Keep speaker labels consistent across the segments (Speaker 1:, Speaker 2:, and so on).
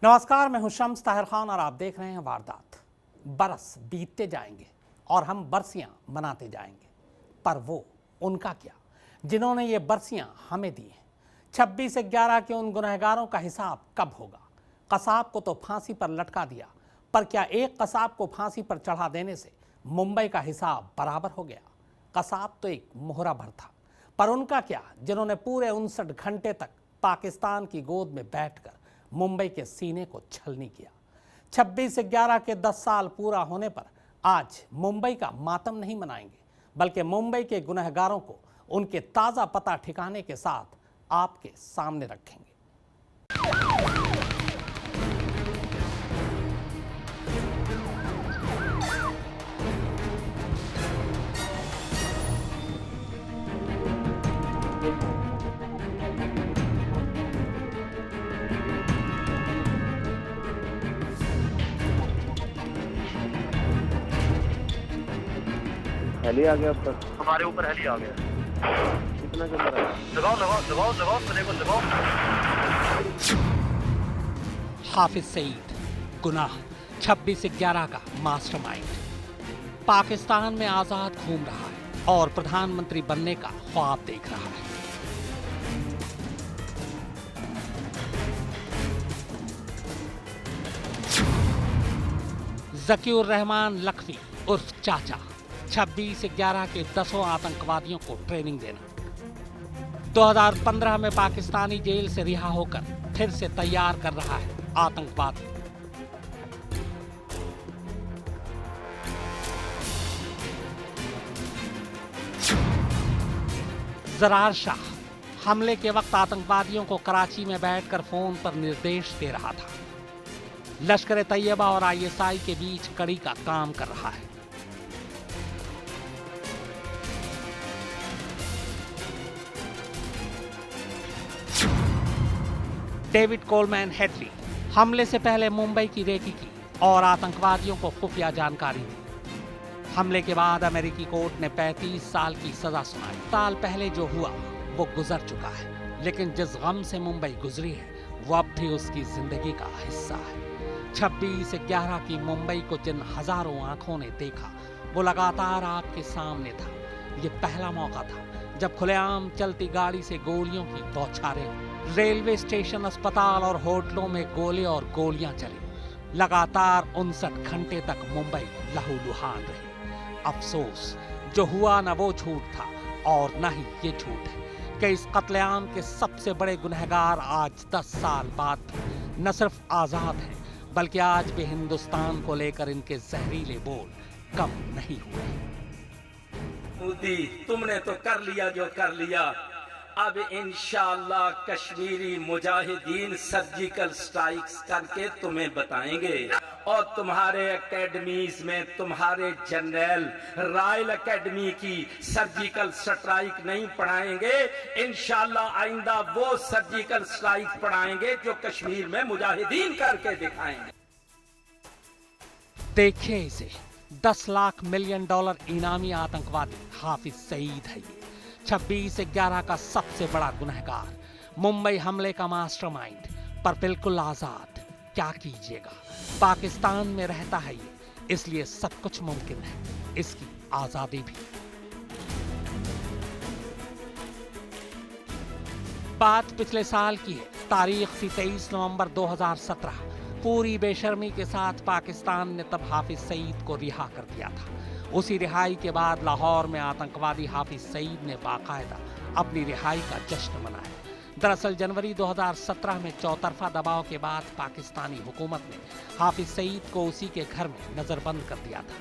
Speaker 1: नमस्कार, मैं हूं शम्स ताहिर खान और आप देख रहे हैं वारदात। बरस बीतते जाएंगे और हम बरसियां मनाते जाएंगे, पर वो उनका क्या जिन्होंने ये बरसियां हमें दी हैं। 26/11 के उन गुनहगारों का हिसाब कब होगा? कसाब को तो फांसी पर लटका दिया, पर क्या एक कसाब को फांसी पर चढ़ा देने से मुंबई का हिसाब बराबर हो गया? कसाब तो एक मोहरा भर था, पर उनका क्या जिन्होंने पूरे 59 घंटे तक पाकिस्तान की गोद में बैठकर मुंबई के सीने को छलनी किया। 26/11 के 10 साल पूरा होने पर आज मुंबई का मातम नहीं मनाएंगे, बल्कि मुंबई के गुनहगारों को उनके ताज़ा पता ठिकाने के साथ आपके सामने रखेंगे।
Speaker 2: हेली आ गया ऊपर,
Speaker 3: हमारे ऊपर हेली आ गया।
Speaker 2: कितना कैमरा है?
Speaker 3: लगाओ लगाओ।
Speaker 1: हाफिज सईद गुनाह 26/11 का मास्टरमाइंड पाकिस्तान में आजाद घूम रहा है और प्रधानमंत्री बनने का ख्वाब देख रहा है। ज़कीउर रहमान लखवी उर्फ चाचा 26/11 के 10 आतंकवादियों को ट्रेनिंग देना। 2015 में पाकिस्तानी जेल से रिहा होकर फिर से तैयार कर रहा है आतंकवादी। जरार शाह हमले के वक्त आतंकवादियों को कराची में बैठकर फोन पर निर्देश दे रहा था। लश्कर तैयबा और ISI के बीच कड़ी का काम कर रहा है। डेविड कोलमैन हेडली हमले से पहले मुंबई की रेकी की और आतंकवादियों को खुफिया जानकारी दी। हमले के बाद अमेरिकी कोर्ट ने 35 साल की सजा सुनाई। साल पहले जो हुआ वो गुजर चुका है, लेकिन जिस गम से मुंबई गुजरी है वो अब भी उसकी जिंदगी का हिस्सा है। 26/11 की मुंबई को जिन हजारों आंखों ने देखा वो लगातार आपके सामने था। ये पहला मौका था जब खुलेआम चलती गाड़ी से गोलियों की बौछारें, रेलवे स्टेशन, अस्पताल और होटलों में गोले और गोलियां चली। लगातार 59 घंटे तक मुंबई लहूलुहान रही। अफसोस, जो हुआ न वो झूठ था और न ही ये झूठ है कि इस कत्लेआम के सबसे बड़े गुनहगार आज 10 साल बाद भी न सिर्फ आजाद हैं, बल्कि आज भी हिंदुस्तान को लेकर इनके जहरीले बोल कम नहीं हुए।
Speaker 4: मोदी, तुमने तो कर लिया जो कर लिया। अब इंशाअल्लाह कश्मीरी मुजाहिदीन सर्जिकल स्ट्राइक्स करके तुम्हें बताएंगे और तुम्हारे एकेडमीज में तुम्हारे जनरल रॉयल एकेडमी की सर्जिकल स्ट्राइक नहीं पढ़ाएंगे। इंशाअल्लाह आइंदा वो सर्जिकल स्ट्राइक पढ़ाएंगे जो कश्मीर में मुजाहिदीन करके दिखाएंगे।
Speaker 1: देखिए इसे, $10 मिलियन इनामी आतंकवादी हाफिज सईद है। ये 26/11 का सबसे बड़ा गुनहगार, मुंबई हमले का मास्टरमाइंड, पर बिल्कुल आजाद। क्या कीजिएगा, पाकिस्तान में रहता है ये, इसलिए सब कुछ मुमकिन है, इसकी आजादी भी। बात पिछले साल की है। तारीख थी 23 नवंबर 2017। पूरी बेशर्मी के साथ पाकिस्तान ने तब हाफिज सईद को रिहा कर दिया था। उसी रिहाई के बाद लाहौर में आतंकवादी हाफिज सईद ने बाकायदा अपनी रिहाई का जश्न मनाया। दरअसल जनवरी 2017 में चौतरफा दबाव के बाद पाकिस्तानी हुकूमत ने हाफिज सईद को उसी के घर में नजरबंद कर दिया था,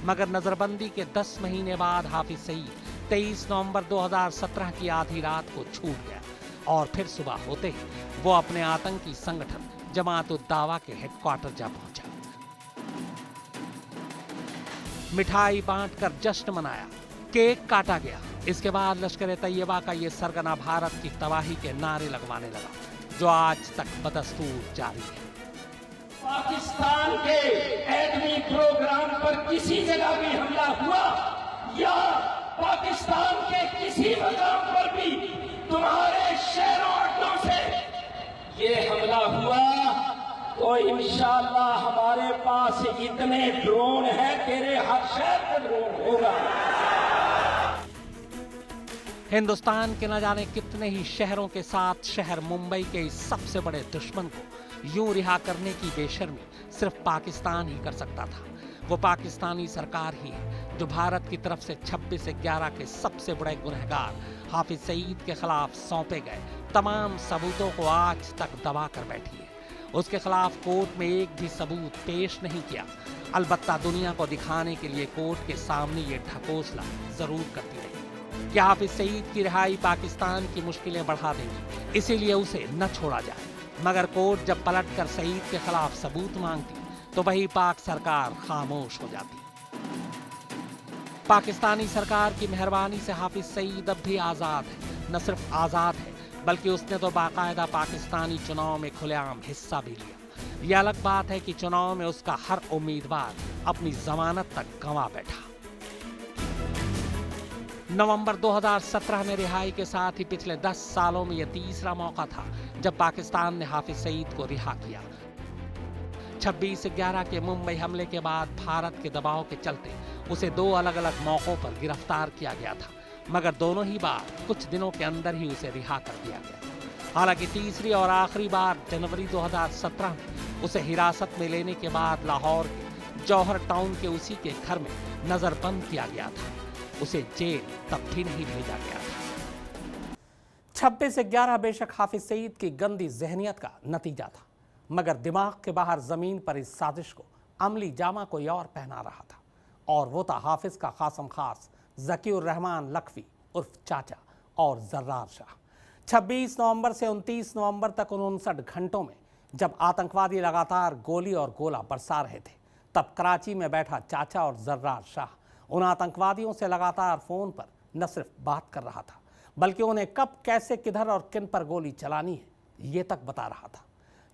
Speaker 1: मगर नजरबंदी के 10 महीने बाद हाफिज सईद 23 नवंबर 2017 की आधी रात को छूट गया और फिर सुबह होते ही वो अपने आतंकी संगठन जमात-उद-दावा के हेडक्वार्टर जा पहुंचा। मिठाई बांटकर जश्न मनाया, केक काटा गया। इसके बाद लश्कर तैयबा का ये सरगना भारत की तबाही के नारे लगवाने लगा, जो आज तक बदस्तूर जारी है।
Speaker 5: पाकिस्तान के एटमी प्रोग्राम पर किसी जगह भी हमला हुआ या पाकिस्तान के किसी मकाम पर भी तुम्हारे शहरों अड्डों से ये हमला हुआ तो तो इंशाअल्लाह हमारे पास इतने ड्रोन हैं, तेरे हर शहर में ड्रोन होगा।
Speaker 1: हिंदुस्तान के न जाने कितने ही शहरों के साथ शहर मुंबई के इस सबसे बड़े दुश्मन को यूं रिहा करने की बेशर्मी सिर्फ पाकिस्तान ही कर सकता था। वो पाकिस्तानी सरकार ही है जो भारत की तरफ से 26/11 के सबसे बड़े गुनहगार हाफिज सईद के खिलाफ सौंपे गए तमाम सबूतों को आज तक दबा कर बैठी है। उसके खिलाफ कोर्ट में एक भी सबूत पेश नहीं किया। अलबत्ता दुनिया को दिखाने के लिए कोर्ट के सामने ये ढकोसला जरूर करती रही कि हाफिज सईद की रिहाई पाकिस्तान की मुश्किलें बढ़ा देगी, इसीलिए उसे न छोड़ा जाए। मगर कोर्ट जब पलटकर सईद के खिलाफ सबूत मांगती तो वही पाक सरकार खामोश हो जाती। पाकिस्तानी सरकार की मेहरबानी से हाफिज सईद अब भी आजाद है। न सिर्फ आजाद है बल्कि उसने तो बाकायदा पाकिस्तानी चुनाव में खुलेआम हिस्सा भी लिया। यह अलग बात है कि चुनाव में उसका हर उम्मीदवार अपनी जमानत तक गंवा बैठा। नवंबर 2017 में रिहाई के साथ ही पिछले 10 सालों में यह तीसरा मौका था जब पाकिस्तान ने हाफिज सईद को रिहा किया। 26/11 के मुंबई हमले के बाद भारत के दबाव के चलते उसे 2 अलग अलग मौकों पर गिरफ्तार किया गया था, मगर दोनों ही बार कुछ दिनों के अंदर ही उसे रिहा कर दिया गया। हालांकि तीसरी और आखिरी बार जनवरी 2017 में उसे हिरासत में लेने के बाद लाहौर के जौहर टाउन के उसी के घर में नजरबंद किया गया था। उसे जेल तब भी नहीं भेजा गया था। 26/11 बेशक हाफिज सईद की गंदी जहनियत का नतीजा था, मगर दिमाग के बाहर जमीन पर इस साजिश को अमली जामा कोई और पहना रहा था, और वो था हाफिज का खासम खास ज़कीउर रहमान लखवी उर्फ चाचा और जर्रार शाह। 26 नवंबर से 29 नवंबर तक उन 59 घंटों में जब आतंकवादी लगातार गोली और गोला बरसा रहे थे, तब कराची में बैठा चाचा और जर्रार शाह उन आतंकवादियों से लगातार फोन पर न सिर्फ बात कर रहा था, बल्कि उन्हें कब, कैसे, किधर और किन पर गोली चलानी है ये तक बता रहा था।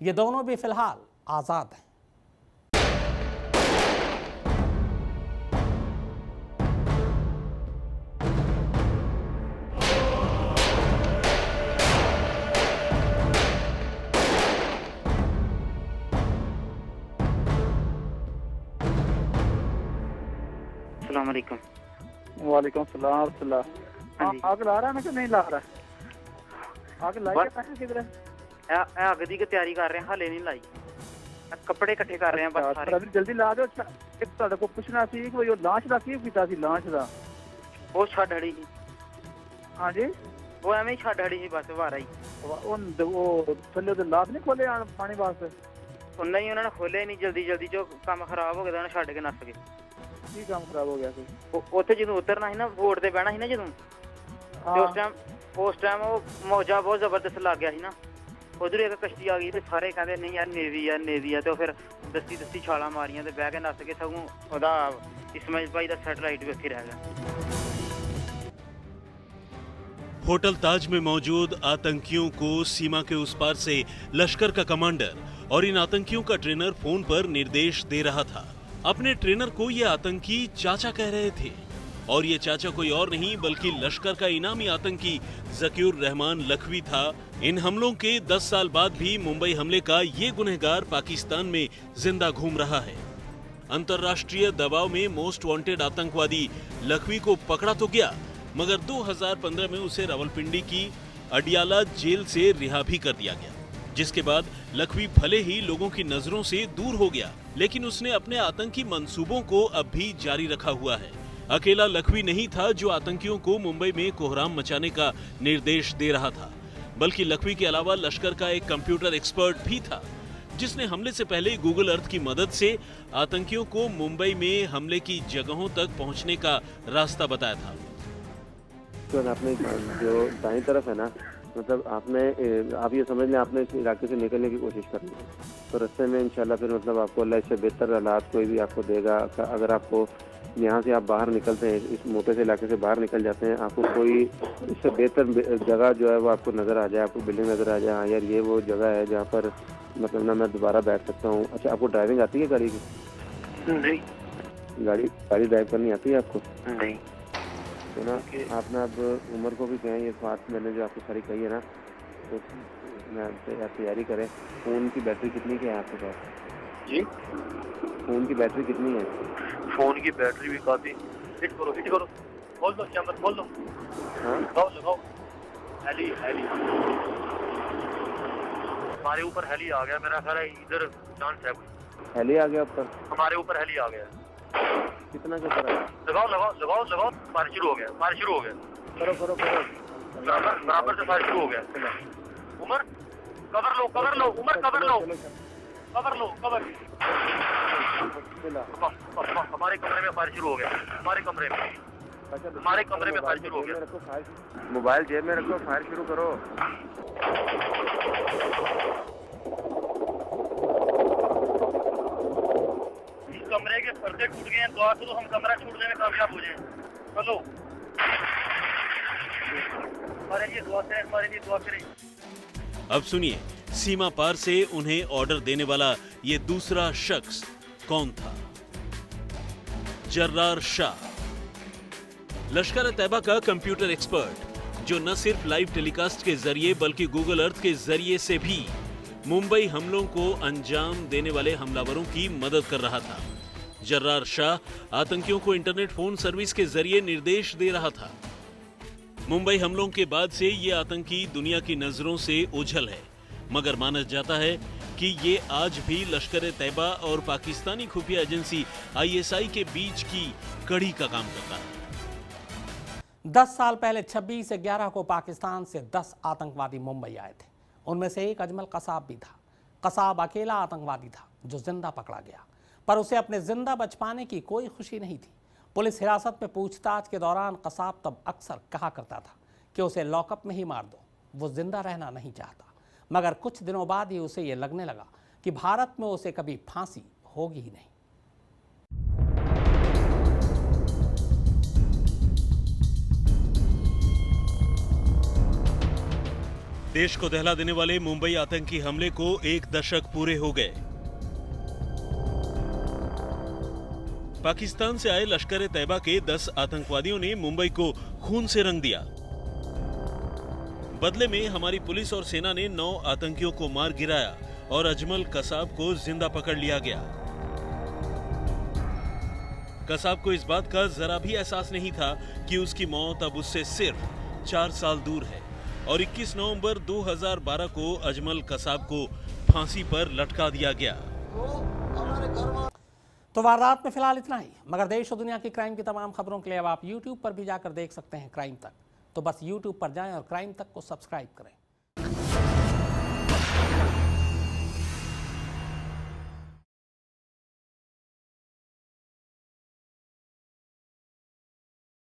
Speaker 1: ये दोनों भी फिलहाल आजाद हैं।
Speaker 6: अस्सलाम वालेकुम।
Speaker 2: वालेकुम सलाम।
Speaker 6: हाँ जी।
Speaker 2: आग ला रहा है ना कि नहीं ला रहा है? आग लाई
Speaker 6: बस।
Speaker 2: है किधर है?
Speaker 6: अग दी तैयारी कर रहे हैं, हाले नहीं लाई। कपड़े इकट्ठे कर रहे हैं बस सारे।
Speaker 2: अच्छा, जल्दी ला दो। एक ਤੁਹਾਡੇ ਕੋਲ ਪੁੱਛਣਾ ਸੀ ਕਿ ਉਹ ਲਾਂਚ ਦਾ ਕੀ ਕੀਤਾ ਸੀ? ਲਾਂਚ ਦਾ
Speaker 6: ਉਹ ਛੱਡ ਹੜੀ ਸੀ।
Speaker 2: ਹਾਂਜੀ,
Speaker 6: ਉਹ ਐਵੇਂ ਹੀ ਛੱਡ ਹੜੀ ਸੀ ਬਸ ਵਾਰਾ ਹੀ।
Speaker 2: ਉਹ ਥੱਲੇ ਤੇ ਲਾਤ ਨਹੀਂ ਖੋਲੇ ਪਾਣੀ ਵਾਸਤੇ?
Speaker 6: ਉਹ ਨਹੀਂ, ਉਹਨਾਂ ਨੇ ਖੋਲੇ ਨਹੀਂ, ਜਲਦੀ ਜੋ ਕੰਮ ਖਰਾਬ ਹੋ ਗਿਆ ਤਾਂ ਉਹਨੇ ਛੱਡ ਕੇ ਨੱਸ ਗਏ।
Speaker 2: ਕੀ ਕੰਮ ਖਰਾਬ ਹੋ ਗਿਆ ਸੀ?
Speaker 6: ਉੱਥੇ ਜਦੋਂ ਉਤਰਨਾ ਸੀ ਨਾ, ਵੋਟ ਤੇ ਬਹਿਣਾ ਸੀ ਨਾ ਜਦੋਂ, ਤੇ ਉਸ ਟਾਈਮ ਉਹ ਮੌਜਾ ਬਹੁਤ ਜ਼ਬਰਦਸਤ ਲੱਗ ਗਿਆ ਸੀ ਨਾ। ਉਧਰ ਇੱਕ ਕਸ਼ਤੀ ਆ ਗਈ ਤੇ ਸਾਰੇ ਕਹਿੰਦੇ ਨਹੀਂ ਯਾਰ ਨੇਵੀ ਆ ਤੇ ਉਹ ਫਿਰ ਦਸਤੀ ਛਾਲਾਂ ਮਾਰੀਆਂ ਤੇ ਬਹਿ ਕੇ ਨੱਸ ਕੇ। ਸਗੋਂ ਉਹਦਾ ਇਸਮਾइल भाई ਦਾ ਸੈਟਲਾਈਟ ਵੀ ਉੱਥੇ ਰਹਿ ਗਿਆ।
Speaker 7: होटल ताज में मौजूद आतंकियों को सीमा के उस पार से लश्कर का कमांडर और इन आतंकियों का ट्रेनर फोन पर निर्देश दे रहा था। अपने ट्रेनर को ये आतंकी चाचा कह रहे थे, और ये चाचा कोई और नहीं बल्कि लश्कर का इनामी आतंकी ज़कीउर रहमान लखवी था। इन हमलों के 10 साल बाद भी मुंबई हमले का ये गुनहगार पाकिस्तान में जिंदा घूम रहा है। अंतर्राष्ट्रीय दबाव में मोस्ट वांटेड आतंकवादी लखवी को पकड़ा तो गया, मगर 2015 में उसे रावलपिंडी की अडियाला जेल से रिहा भी कर दिया गया, जिसके बाद लखवी भले ही लोगों की नजरों से दूर हो गया, लेकिन उसने अपने आतंकी मंसूबों को अब भी जारी रखा हुआ है। अकेला लखवी नहीं था जो आतंकियों को मुंबई में कोहराम मचाने का निर्देश दे रहा था, बल्कि लखवी के अलावा लश्कर का एक कंप्यूटर एक्सपर्ट भी था, जिसने हमले से पहले गूगल अर्थ की मदद से आतंकियों को मुंबई में हमले की जगहों तक पहुंचने का रास्ता बताया था।
Speaker 2: तो आपने जो दाईं तरफ है ना, मतलब आप ये समझ लें आपने इस इलाके से निकलने की कोशिश करनी है, तो रास्ते में इंशाल्लाह फिर मतलब आपको अल्लाह इससे बेहतर हालात कोई भी आपको देगा। अगर आपको यहाँ से आप बाहर निकलते हैं, इस मोटे से इलाके से बाहर निकल जाते हैं, आपको कोई इससे बेहतर जगह जो है वो आपको नज़र आ जाए, आपको बिल्डिंग नज़र आ जाए, हाँ यार ये वो जगह है जहाँ पर मतलब ना मैं दोबारा बैठ सकता हूँ। अच्छा, आपको ड्राइविंग आती है गाड़ी की?
Speaker 6: नहीं।
Speaker 2: गाड़ी ड्राइव करनी आती है आपको?
Speaker 6: नहीं।
Speaker 2: तो ना आपने अब उमर को भी कहें ये बात मैंने जो आपको सारी कही है ना, तो आप तैयारी करें। फ़ोन की बैटरी कितनी की है आपके पास?
Speaker 3: जी
Speaker 2: फ़ोन की बैटरी कितनी है?
Speaker 3: फोन की बैटरी भी काफी। हिट करो खोल दो चैम्बर खोल दो।
Speaker 2: हाँ
Speaker 3: लगाओ हेली हमारे ऊपर हेली आ गया, मेरा ख्याल है इधर चांस है कोई।
Speaker 2: हेली आ गया ऊपर?
Speaker 3: हमारे ऊपर हेली आ गया।
Speaker 2: कितना के ऊपर आया?
Speaker 3: लगाओ फायर शुरू हो गया
Speaker 2: करो
Speaker 3: बराबर से फायर शुरू हो गया। उमर कवर लो उमर कवर लो हमारे कमरे में फायर शुरू हो गया। हमारे कमरे में फायर शुरू हो गया।
Speaker 2: मोबाइल जेब में रखो, फायर शुरू करो।
Speaker 3: इस कमरे के पर्दे टूट गए हैं, दुआ करो हम कमरा छूटने में कामयाब हो जाए। चलो हमारे लिए दुआ करें।
Speaker 7: अब सुनिए सीमा पार से उन्हें ऑर्डर देने वाला ये दूसरा शख्स कौन था। जर्रार शाह, लश्कर-ए-तैयबा का कंप्यूटर एक्सपर्ट, जो न सिर्फ लाइव टेलीकास्ट के जरिए बल्कि गूगल अर्थ के जरिए से भी मुंबई हमलों को अंजाम देने वाले हमलावरों की मदद कर रहा था। जर्रार शाह आतंकियों को इंटरनेट फोन सर्विस के जरिए निर्देश दे रहा था। मुंबई हमलों के बाद से ये आतंकी दुनिया की नजरों से ओझल है, मगर माना जाता है कि ये आज भी लश्कर-ए-तैयबा और पाकिस्तानी खुफिया एजेंसी ISI के बीच की कड़ी का काम करता है।
Speaker 1: 10 साल पहले 26/11 को पाकिस्तान से 10 आतंकवादी मुंबई आए थे। उनमें से एक अजमल कसाब भी था। कसाब अकेला आतंकवादी था जो जिंदा पकड़ा गया, पर उसे अपने जिंदा बच पाने की कोई खुशी नहीं थी। पुलिस हिरासत में पूछताछ के दौरान कसाब तब अक्सर कहा करता था कि उसे लॉकअप में ही मार दो, वो जिंदा रहना नहीं चाहता। मगर कुछ दिनों बाद ही उसे ये लगने लगा कि भारत में उसे कभी फांसी होगी ही नहीं।
Speaker 7: देश को दहला देने वाले मुंबई आतंकी हमले को 1 दशक पूरे हो गए। पाकिस्तान से आए लश्कर-ए-तैयबा के 10 आतंकवादियों ने मुंबई को खून से रंग दिया। बदले में हमारी पुलिस और सेना ने 9 आतंकियों को मार गिराया और अजमल कसाब को जिंदा पकड़ लिया गया। कसाब को इस बात का जरा भी एहसास नहीं था कि उसकी मौत अब उससे सिर्फ 4 साल दूर है और 21 नवंबर 2012 को अजमल कसाब को फांसी पर लटका दिया गया।
Speaker 1: तो वारदात में फिलहाल इतना ही, मगर देश और दुनिया की क्राइम की तमाम खबरों के लिए अब आप YouTube पर भी जाकर देख सकते हैं क्राइम तक। तो बस YouTube पर जाएं और क्राइम तक को सब्सक्राइब करें।